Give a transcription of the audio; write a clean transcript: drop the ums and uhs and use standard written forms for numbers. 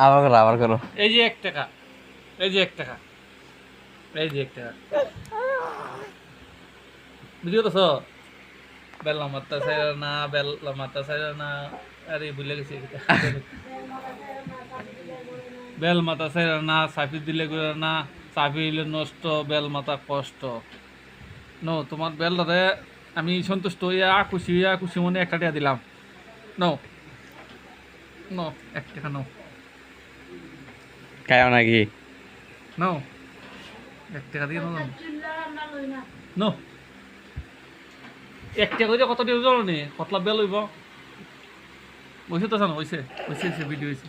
আবার করো। এই যে 1 টাকা, এই যে 1 টাকা, এই যে 1 টাকা। বুঝিও তো বেলা মাত্রা চাইরা না, বেলা মাত্রা চাইরা না, আরে ভুলে গেছি বেল মাথা চাইরা না, চাপি দিলে করে না, চাপি দিলে নষ্ট, বেল মাথা কষ্ট। নো তোমার বেলটাতে আমি সন্তুষ্ট হইয়া খুশি মনে 1 টাকা দিলাম। নো নো 1 টাকা নো খাও নাকি? নো 1 টাকা দিয়ে নো 1 টাকা দিয়ে কত দিয়ে জানো নি? কতলা বেল হইব? বসে তো জানো, হয়েছে ভিডিও হয়েছে।